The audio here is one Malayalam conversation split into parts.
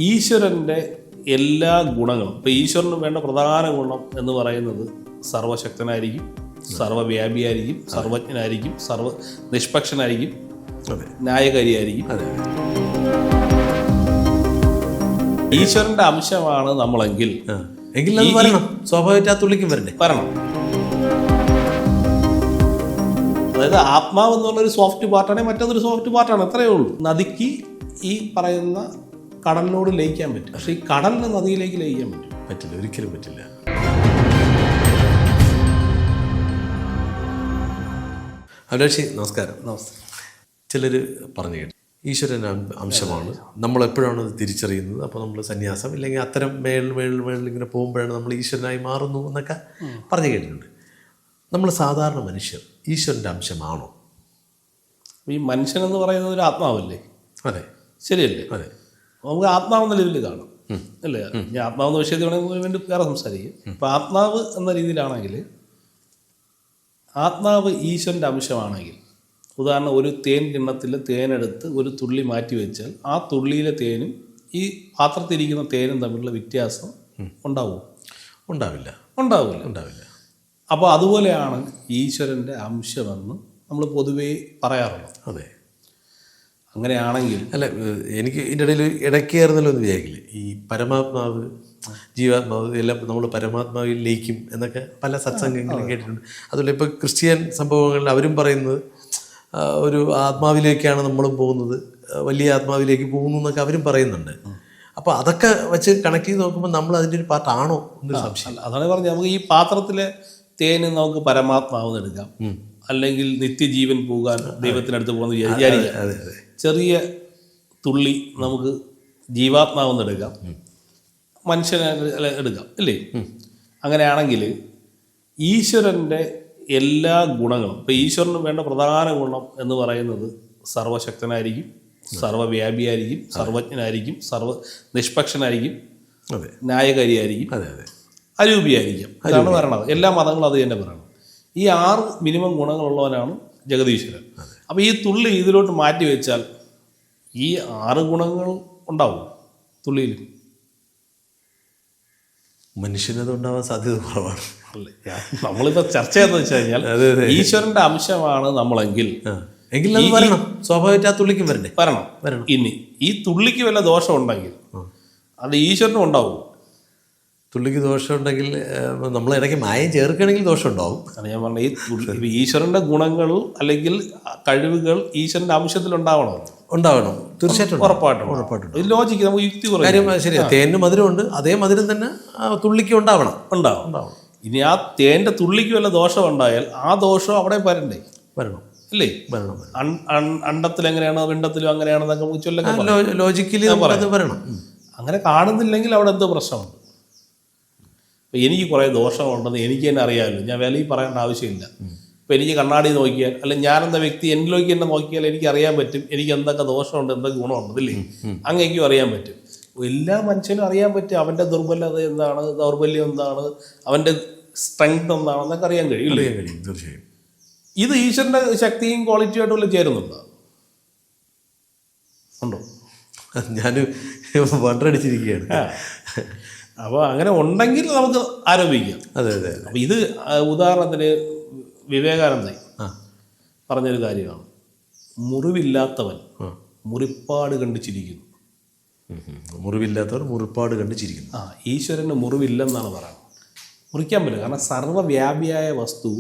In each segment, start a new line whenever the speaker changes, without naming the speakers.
ഈശ്വരൻ്റെ എല്ലാ ഗുണങ്ങളും, ഇപ്പോൾ ഈശ്വരന് വേണ്ട പ്രധാന ഗുണം എന്ന് പറയുന്നത് സർവശക്തനായിരിക്കും, സർവ്വവ്യാപിയായിരിക്കും, സർവജ്ഞനായിരിക്കും, നിഷ്പക്ഷനായിരിക്കും, ന്യായകാരിയായിരിക്കും. ഈശ്വരൻ്റെ അംശമാണ് നമ്മളെങ്കിൽ
സ്വാഭാവികമായിട്ട് ആ തുള്ളിക്കും വരണം.
അതായത് ആത്മാവ് എന്ന് പറഞ്ഞൊരു സോഫ്റ്റ് പാർട്ടാണ്, മറ്റൊരു സോഫ്റ്റ് പാർട്ടാണ്, അത്രയേ ഉള്ളൂ. നദിക്ക് ഈ പറയുന്ന കടലിനോട് ലയിക്കാൻ പറ്റും, പക്ഷെ ഈ കടലിന് നദിയിലേക്ക് ലയിക്കാൻ
പറ്റില്ല, ഒരിക്കലും പറ്റില്ല. അഭിലാഷി നമസ്കാരം. ചിലർ പറഞ്ഞു കേട്ടു ഈശ്വരൻ അംശമാണ്, നമ്മളെപ്പോഴാണ് അത് തിരിച്ചറിയുന്നത്, അപ്പോൾ നമ്മൾ സന്യാസം ഇല്ലെങ്കിൽ അത്തരം മേളിൽ ഇങ്ങനെ പോകുമ്പോഴാണ് നമ്മൾ ഈശ്വരനായി മാറുന്നു എന്നൊക്കെ പറഞ്ഞു കേട്ടിട്ടുണ്ട്. നമ്മൾ സാധാരണ മനുഷ്യർ ഈശ്വരൻ്റെ അംശമാണോ?
ഈ മനുഷ്യനെന്ന് പറയുന്നത് ഒരു ആത്മാവല്ലേ?
അതെ,
ശരിയല്ലേ?
അതെ.
നമുക്ക് ആത്മാവെന്ന ലെവലിൽ കാണാം അല്ലേ? ഞാൻ ആത്മാവെന്ന വിഷയത്തിൽ വേണമെങ്കിൽ വേറെ സംസാരിക്കും. ഇപ്പം ആത്മാവ് എന്ന രീതിയിലാണെങ്കിൽ, ആത്മാവ് ഈശ്വരൻ്റെ അംശമാണെങ്കിൽ, ഉദാഹരണം ഒരു തേൻ കിണ്ണത്തിൽ തേനെടുത്ത് ഒരു തുള്ളി മാറ്റി വെച്ചാൽ ആ തുള്ളിയിലെ തേനും ഈ പാത്രത്തിലിരിക്കുന്ന തേനും തമ്മിലുള്ള വ്യത്യാസം ഉണ്ടാവുമോ? ഉണ്ടാവില്ല. അപ്പോൾ അതുപോലെയാണ് ഈശ്വരൻ്റെ അംശമെന്ന് നമ്മൾ പൊതുവേ പറയാറുള്ളത്.
അതെ.
അങ്ങനെയാണെങ്കിൽ
അല്ല, എനിക്ക് ഇതിൻ്റെ ഇടയിൽ ഇടയ്ക്കേറുന്നല്ലോ എന്ന് വിചാരിക്കില്ലേ, ഈ പരമാത്മാവ് ജീവാത്മാവ് എല്ലാം നമ്മൾ പരമാത്മാവിൽ ലയിക്കും എന്നൊക്കെ പല സത്സംഗങ്ങളും കേട്ടിട്ടുണ്ട്. അതുപോലെ ഇപ്പോൾ ക്രിസ്ത്യൻ സംഭവങ്ങളിൽ അവരും പറയുന്നത് ഒരു ആത്മാവിലേക്കാണ് നമ്മളും പോകുന്നത്, വലിയ ആത്മാവിലേക്ക് പോകുന്നു എന്നൊക്കെ അവരും പറയുന്നുണ്ട്. അപ്പോൾ അതൊക്കെ വെച്ച് കണക്ട് ചെയ്ത് നോക്കുമ്പോൾ നമ്മൾ അതിൻ്റെ ഒരു പാർട്ടാണോ എന്നൊരു സംശയം.
അതാണ് പറഞ്ഞത്. നമുക്ക് ഈ പാത്രത്തിലെ തേന് നമുക്ക് പരമാത്മാവെന്ന് എടുക്കാം, അല്ലെങ്കിൽ നിത്യജീവൻ പോകാൻ ദൈവത്തിനടുത്ത് പോകുന്ന വിചാരിക്കാം. ചെറിയ തുള്ളി നമുക്ക് ജീവാത്മാവെന്ന് എടുക്കാം, മനുഷ്യനെ എടുക്കാം, അല്ലേ? അങ്ങനെയാണെങ്കിൽ ഈശ്വരൻ്റെ എല്ലാ ഗുണങ്ങളും, ഇപ്പോൾ ഈശ്വരന് വേണ്ട പ്രധാന ഗുണം എന്ന് പറയുന്നത് സർവശക്തനായിരിക്കും, സർവ്വവ്യാപിയായിരിക്കും, സർവജ്ഞനായിരിക്കും, നിഷ്പക്ഷനായിരിക്കും, ന്യായകാരിയായിരിക്കും, അരൂപിയായിരിക്കും. അതാണ് പറയണത്. എല്ലാ മതങ്ങളും അത് തന്നെ പറയണം. ഈ 6 മിനിമം ഗുണങ്ങളുള്ളവനാണ് ജഗദീശ്വരൻ. അപ്പോൾ ഈ തുള്ളി ഇതിലോട്ട് മാറ്റി വെച്ചാൽ ഈ 6 ഗുണങ്ങൾ ഉണ്ടാവും തുള്ളിയിൽ.
മനുഷ്യനത് ഉണ്ടാവാൻ സാധ്യത കുറവാണ്.
അല്ലേ? നമ്മളിപ്പോൾ ചർച്ച ചെയ്തെന്ന് വെച്ച് കഴിഞ്ഞാൽ ഈശ്വരൻ്റെ അംശമാണ് നമ്മളെങ്കിൽ
സ്വാഭാവികമായിട്ട് ആ തുള്ളിക്കും വരണം.
ഇനി ഈ തുള്ളിക്ക് വല്ല ദോഷം ഉണ്ടെങ്കിൽ അത് ഈശ്വരനും ഉണ്ടാവും.
തുള്ളിക്ക് ദോഷം ഉണ്ടെങ്കിൽ നമ്മൾ ഇടയ്ക്ക് മായം ചേർക്കണമെങ്കിൽ ദോഷം ഉണ്ടാവും.
അത് ഞാൻ പറഞ്ഞ ഈ ഈശ്വരൻ്റെ ഗുണങ്ങൾ അല്ലെങ്കിൽ കഴിവുകൾ ഈശ്വരൻ്റെ അംശത്തിലുണ്ടാവണം.
തീർച്ചയായിട്ടും,
ഉറപ്പായിട്ടും. ഇത് ലോജിക്ക്, നമുക്ക് യുക്തി
കാര്യം ശരിയാണ്. തേനിന് മധുരമുണ്ട്, അതേ മധുരം തന്നെ തുള്ളിക്ക് ഉണ്ടാവണം.
ഇനി ആ തേൻ്റെ തുള്ളിക്ക് വല്ല ദോഷം ഉണ്ടായാൽ ആ ദോഷം അവിടെ വരണം അല്ലേ? അണ്ടത്തിൽ എങ്ങനെയാണോ പിണ്ടത്തിലും അങ്ങനെയാണെന്നൊക്കെ നമുക്ക് ചൊല്ലൊക്കെ
ലോജിക്കലി വരണം.
അങ്ങനെ കാണുന്നില്ലെങ്കിൽ അവിടെ എന്തോ പ്രശ്നമുണ്ട്. ഇപ്പം എനിക്ക് കുറേ ദോഷമുണ്ടെന്ന് എനിക്ക് തന്നെ അറിയാമല്ലോ, ഞാൻ വിലയിൽ പറയേണ്ട ആവശ്യമില്ല. ഇപ്പം എനിക്ക് കണ്ണാടി നോക്കിയാൽ, അല്ലെങ്കിൽ ഞാനെന്ന വ്യക്തി എന്നിലേക്ക് തന്നെ നോക്കിയാൽ എനിക്ക് അറിയാൻ പറ്റും എനിക്ക് എന്തൊക്കെ ദോഷമുണ്ട്, എന്തൊക്കെ ഗുണമുണ്ട്, ഇല്ലേ? അങ്ങേക്കും അറിയാൻ പറ്റും. എല്ലാ മനുഷ്യനും അറിയാൻ പറ്റും അവൻ്റെ ദുർബലത എന്താണ്, ദൗർബല്യം എന്താണ്, അവൻ്റെ സ്ട്രെങ്ത് എന്താണെന്നൊക്കെ അറിയാൻ കഴിയും.
തീർച്ചയായും.
ഇത് ഈശ്വരൻ്റെ ശക്തിയും ക്വാളിറ്റിയായിട്ടുള്ള ചേരുന്നുണ്ടോ? ഉണ്ടോ?
ഞാൻ വണ്ടടിച്ചിരിക്കുകയാണ്.
അപ്പോൾ അങ്ങനെ ഉണ്ടെങ്കിൽ നമുക്ക് ആരോപിക്കാം.
അതെ.
അപ്പോൾ ഇത് ഉദാഹരണത്തിന് വിവേകാനന്ദൻ പറഞ്ഞൊരു കാര്യമാണ്, മുറിവില്ലാത്തവൻ മുറിപ്പാട് കണ്ട് ചിരിക്കുന്നു.
മുറിവില്ലാത്തവർ മുറിപ്പാട് കണ്ട് ചിരിക്കുന്നു.
ഈശ്വരന് മുറിവില്ലെന്നാണ് പറയുന്നത്. മുറിക്കാൻ പറ്റില്ല, കാരണം സർവ്വവ്യാപിയായ വസ്തു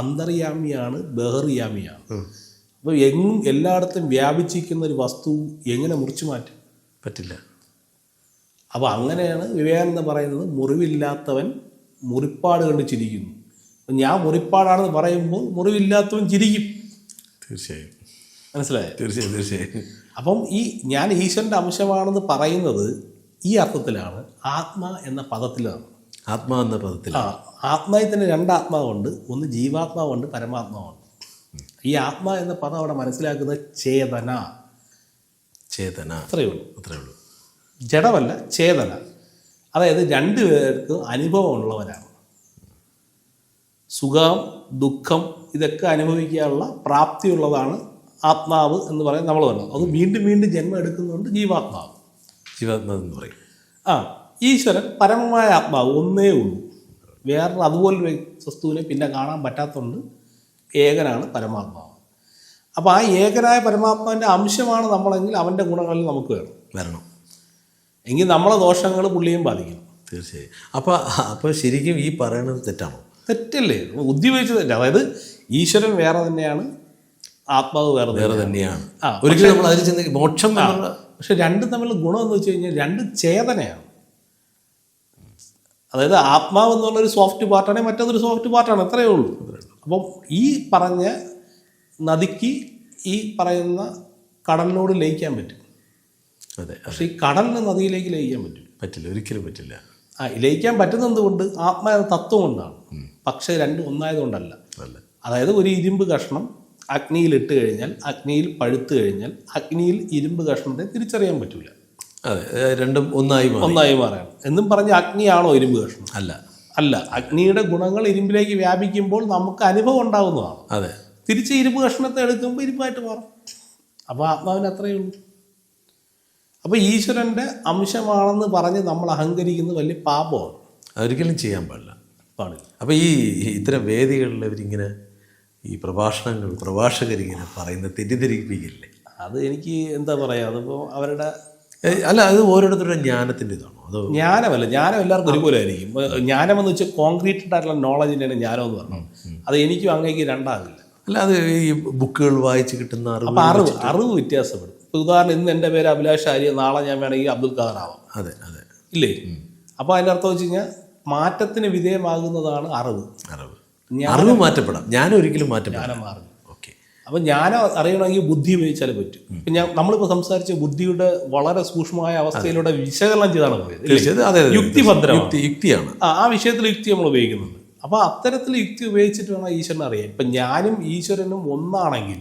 അന്തർയാമിയാണ്, ബഹിർയാമിയാണ്. അപ്പോൾ എങ്ങും എല്ലായിടത്തും വ്യാപിച്ചിരിക്കുന്ന ഒരു വസ്തു എങ്ങനെ മുറിച്ചു മാറ്റും?
പറ്റില്ല.
അപ്പോൾ അങ്ങനെയാണ് വിവേകാനന്ദൻ പറയുന്നത്, മുറിവില്ലാത്തവൻ മുറിപ്പാട് കണ്ട് ചിരിക്കുന്നു. അപ്പം ഞാൻ മുറിപ്പാടാണെന്ന് പറയുമ്പോൾ മുറിവില്ലാത്തവൻ ചിരിക്കും.
തീർച്ചയായും.
മനസ്സിലായോ?
തീർച്ചയായും.
അപ്പം ഞാൻ ഈശ്വരൻ്റെ അംശമാണെന്ന് പറയുന്നത് ഈ അർത്ഥത്തിലാണ്, ആത്മാ എന്ന പദത്തിലാണ്.
ആത്മാ എന്ന പദത്തിൽ
ആത്മാവിൽ തന്നെ 2 ആത്മാവുണ്ട്, ഒന്ന് ജീവാത്മാവുണ്ട്, പരമാത്മാവുണ്ട്. ഈ ആത്മാ എന്ന പദം അവിടെ മനസ്സിലാക്കുന്നത് ചേതന. അത്രയേ ഉള്ളൂ. ജഡമല്ല, ചേതന. അതായത് 2 പേർക്ക് അനുഭവമുള്ളവരാണ്. സുഖം ദുഃഖം ഇതൊക്കെ അനുഭവിക്കാനുള്ള പ്രാപ്തിയുള്ളതാണ് ആത്മാവ് എന്ന് പറയുന്നത് നമ്മൾ പറഞ്ഞു. അത് വീണ്ടും വീണ്ടും ജന്മം എടുക്കുന്നുണ്ട് ജീവാത്മാവ്.
ജീവാത്മാവ് എന്ന് പറയും.
ഈശ്വരൻ പരമമായ ആത്മാവ് ഒന്നേ ഉള്ളൂ. വേറൊരു അതുപോലൊരു വസ്തുവിനെ പിന്നെ കാണാൻ പറ്റാത്തതുകൊണ്ട് ഏകനാണ് പരമാത്മാവ്. അപ്പോൾ ആ ഏകനായ പരമാത്മാവിൻ്റെ അംശമാണ് നമ്മളെങ്കിൽ അവൻ്റെ ഗുണങ്ങളിൽ നമുക്ക് വരണം. എങ്കിൽ നമ്മളെ ദോഷങ്ങൾ പുള്ളിയും ബാധിക്കും.
തീർച്ചയായും. അപ്പോൾ ശരിക്കും ഈ പറയണത് തെറ്റാണോ?
തെറ്റല്ലേ, ഉദ്ദേശിച്ചത് തെറ്റ്. അതായത് ഈശ്വരൻ വേറെ തന്നെയാണ്, ആത്മാവ് വേറെ
തന്നെയാണ്. ഒരിക്കലും നമ്മൾ അതിൽ ചെന്ന് മോക്ഷം എന്നുള്ള,
പക്ഷെ രണ്ടും തമ്മിലുള്ള ഗുണം എന്ന് വെച്ച് കഴിഞ്ഞാൽ രണ്ട് ചേതനയാണ്. അതായത് ആത്മാവ് എന്നുള്ളൊരു സോഫ്റ്റ് പാർട്ടാണ്, മറ്റൊരു സോഫ്റ്റ് പാർട്ടാണ്, അത്രയേ ഉള്ളൂ. അപ്പം ഈ പറഞ്ഞ നദിക്ക് ഈ പറയുന്ന കടലിനോട് ലയിക്കാൻ പറ്റും.
അതെ.
പക്ഷെ ഈ കടലിന് നദിയിലേക്ക് ലയിക്കാൻ
പറ്റില്ല, ഒരിക്കലും പറ്റില്ല.
ലയിക്കാൻ പറ്റുന്നത് കൊണ്ട് ആത്മാ തത്വം കൊണ്ടാണ്. പക്ഷെ രണ്ടും ഒന്നായതുകൊണ്ടല്ല. അതായത് ഒരു ഇരുമ്പ് കഷ്ണം അഗ്നിയിലിട്ട് കഴിഞ്ഞാൽ, അഗ്നിയിൽ പഴുത്ത് കഴിഞ്ഞാൽ അഗ്നിയിൽ ഇരുമ്പ് കഷ്ണത്തെ തിരിച്ചറിയാൻ പറ്റില്ല.
അതെ, രണ്ടും ഒന്നായി
മാറുകയാണ് എന്നും പറഞ്ഞ് അഗ്നിയാണോ ഇരുമ്പ് കഷ്ണം? അല്ല. അഗ്നിയുടെ ഗുണങ്ങൾ ഇരുമ്പിലേക്ക് വ്യാപിക്കുമ്പോൾ നമുക്ക് അനുഭവം ഉണ്ടാകുന്നതാണ്.
അതെ.
തിരിച്ച് ഇരുമ്പ് കഷ്ണത്തെ എടുക്കുമ്പോൾ ഇരുമ്പായിട്ട് മാറും. അപ്പോൾ ആത്മാവിന് അത്രയേ ഉള്ളൂ. അപ്പോൾ ഈശ്വരൻ്റെ അംശമാണെന്ന് പറഞ്ഞ് നമ്മൾ അഹങ്കരിക്കുന്നത് വലിയ പാപമാണ്.
ഒരിക്കലും ചെയ്യാൻ പാടില്ല. അപ്പോൾ ഈ ഇത്തരം വേദികളിൽ ഇവരിങ്ങനെ ഈ പ്രഭാഷകരിങ്ങനെ പറയുന്നത് തെറ്റിദ്ധരിപ്പിക്കില്ലേ?
അത് എനിക്ക് എന്താ പറയുക, അതിപ്പോൾ അവരുടെ
അല്ല, അത് ഓരോരുത്തരുടെ ജ്ഞാനത്തിൻ്റെ ഇതാണോ? അതോ
ജ്ഞാനം എല്ലാവർക്കും ഒരുപോലെ ആയിരിക്കും. ജ്ഞാനമെന്ന് വെച്ചാൽ കോൺക്രീറ്റഡ് ആയിട്ടുള്ള നോളജിൻ്റെയാണ് ജ്ഞാനം എന്ന് പറഞ്ഞു. അത് എനിക്കും അങ്ങേക്ക് രണ്ടാകില്ല.
അല്ല, അത് ഈ ബുക്കുകൾ വായിച്ച് കിട്ടുന്ന
അറിവ് വ്യത്യാസപ്പെടും. ഇപ്പോൾ ഉദാഹരണം, ഇന്ന് എൻ്റെ പേര് അഭിലാഷ് ആര്യ, നാളെ ഞാൻ വേണമെങ്കിൽ അബ്ദുൽ ഖാദർ ആവാം.
അതെ.
ഇല്ലേ? അപ്പോൾ അതിൻ്റെ അർത്ഥം വെച്ച് കഴിഞ്ഞാൽ മാറ്റത്തിന് വിധേയമാകുന്നതാണ് അറിവ്.
മാറ്റപ്പെടാം, ജ്ഞാനം ഒരിക്കലും
ജ്ഞാനം മാറും. അപ്പം ജ്ഞാനം അറിയണമെങ്കിൽ ബുദ്ധി ഉപയോഗിച്ചാലേ പറ്റും. ഇപ്പം നമ്മളിപ്പോൾ സംസാരിച്ച ബുദ്ധിയുടെ വളരെ സൂക്ഷ്മമായ അവസ്ഥയിലൂടെ വിശകലനം ചെയ്താണ് പോയത്. യുക്തിയാണ്. ആ വിഷയത്തിൽ യുക്തി നമ്മൾ ഉപയോഗിക്കുന്നുണ്ട്. അപ്പോൾ അത്തരത്തിൽ യുക്തി ഉപയോഗിച്ചിട്ട് വേണം ഈശ്വരനെ അറിയാൻ. ഇപ്പം ഞാനും ഈശ്വരനും ഒന്നാണെങ്കിൽ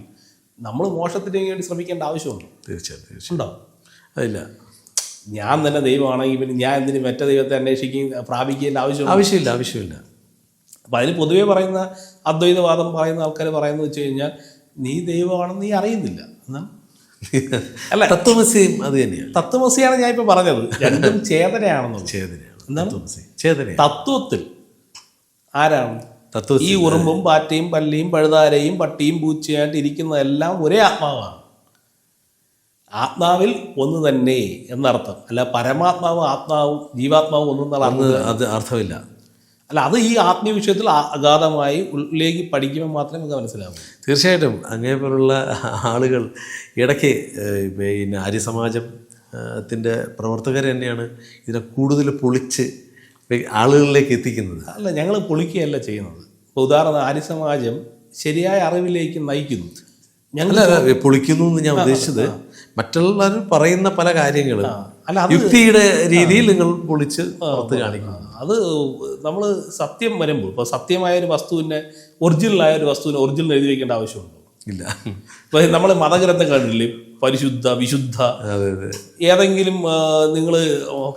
നമ്മൾ മോക്ഷത്തിന് വേണ്ടി ശ്രമിക്കേണ്ട ആവശ്യമുണ്ടോ?
തീർച്ചയായും
ഉണ്ടോ?
അതില്ല.
ഞാൻ തന്നെ ദൈവമാണെങ്കിൽ പിന്നെ ഞാൻ എന്തിന് മറ്റേ ദൈവത്തെ പ്രാപിക്കേണ്ട
ആവശ്യമില്ല.
അപ്പം അതിന് പൊതുവേ പറയുന്ന അദ്വൈതവാദം പറയുന്ന ആൾക്കാർ പറയുന്നത് വെച്ച് കഴിഞ്ഞാൽ, നീ ദൈവമാണെന്ന് നീ അറിയുന്നില്ല എന്നാണ്.
അല്ല, തത്വമസിയും അത് തന്നെയാണ്.
തത്വമസിയാണ് ഞാൻ ഇപ്പോൾ പറഞ്ഞത്. രണ്ടും ചേതനയാണെന്നുള്ളത്. തത്വത്തിൽ ആരാണ്? ഈ ഉറുമ്പും പാറ്റയും പല്ലിയും പഴുതാരയും പട്ടിയും പൂച്ചയായിട്ട് ഇരിക്കുന്നതെല്ലാം ഒരേ ആത്മാവാണ്. ആത്മാവിൽ ഒന്ന് തന്നെ എന്നർത്ഥം. അല്ല പരമാത്മാവും ആത്മാവും ജീവാത്മാവും ഒന്നെന്നുള്ള
അത് അർത്ഥമില്ല.
അല്ല, അത് ഈ ആത്മീയ വിഷയത്തിൽ അഗാധമായി ഉള്ളിലേക്ക് പഠിക്കുമ്പോൾ മാത്രമേ നമുക്ക് മനസ്സിലാവൂ.
തീർച്ചയായിട്ടും അങ്ങനെപോലുള്ള ആളുകൾ ഇടയ്ക്ക് പിന്നെ ആര്യസമാജത്തിൻ്റെ പ്രവർത്തകർ തന്നെയാണ് ഇതിനെ കൂടുതൽ പൊളിച്ച് ആളുകളിലേക്ക് എത്തിക്കുന്നത്.
അല്ല, ഞങ്ങൾ പൊളിക്കുകയല്ല ചെയ്യുന്നത്. ഇപ്പോൾ ഉദാഹരണം, ആര്യസമാജം ശരിയായ അറിവിലേക്ക് നയിക്കുന്നു.
ഞങ്ങൾ പൊളിക്കുന്നു എന്ന് ഞാൻ ഉദ്ദേശിച്ചത് മറ്റുള്ളവർ പറയുന്ന പല കാര്യങ്ങളും യുക്തിയുടെ രീതിയിൽ നിങ്ങൾ പൊളിച്ച് പുറത്ത് കാണിക്കുന്നു.
അത് നമ്മൾ സത്യം വരുമ്പോൾ, ഇപ്പോൾ സത്യമായ ഒരു വസ്തുവിനെ ഒറിജിനലായ ഒരു വസ്തുവിനെ ഒറിജിനൽ എഴുതി വയ്ക്കേണ്ട ആവശ്യമുണ്ടോ?
ഇല്ല.
ഇപ്പോൾ നമ്മൾ മതഗ്രന്ഥം കണ്ടില്ലേ, പരിശുദ്ധ വിശുദ്ധ. ഏതെങ്കിലും നിങ്ങൾ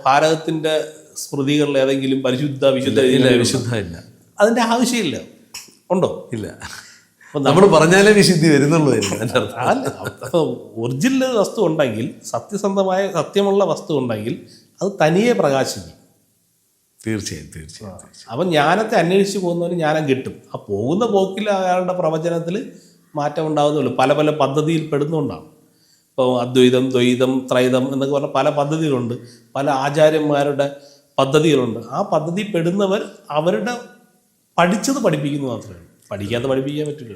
ഭാരതത്തിൻ്റെ സ്മൃതികളിൽ ഏതെങ്കിലും പരിശുദ്ധ വിശുദ്ധ
ഇല്ല.
അതിൻ്റെ ആവശ്യമില്ല. ഉണ്ടോ?
ഇല്ല. നമ്മൾ പറഞ്ഞാലേ വിശുദ്ധി വരുന്നുള്ളൂ.
ഒറിജിനൽ വസ്തു ഉണ്ടെങ്കിൽ, സത്യസന്ധമായ സത്യമുള്ള വസ്തു ഉണ്ടെങ്കിൽ അത് തനിയെ പ്രകാശിക്കും.
തീർച്ചയായും.
അപ്പം ജ്ഞാനത്തെ അന്വേഷിച്ച് പോകുന്നവന് ജ്ഞാനം കിട്ടും. ആ പോകുന്ന പോക്കിൽ അയാളുടെ പ്രവചനത്തിൽ മാറ്റം ഉണ്ടാകുന്നുള്ളൂ. പല പല പദ്ധതിയിൽ പെടുന്നുകൊണ്ടാണ്. ഇപ്പോൾ അദ്വൈതം, ദ്വൈതം, ത്രൈതം എന്നൊക്കെ പറഞ്ഞ പല പദ്ധതികളുണ്ട്. പല ആചാര്യന്മാരുടെ പദ്ധതികളുണ്ട്. ആ പദ്ധതി പെടുന്നവർ അവരുടെ പഠിച്ചത് പഠിപ്പിക്കുന്നു മാത്രമേ ഉള്ളൂ. പഠിക്കാതെ പഠിപ്പിക്കാൻ പറ്റില്ല.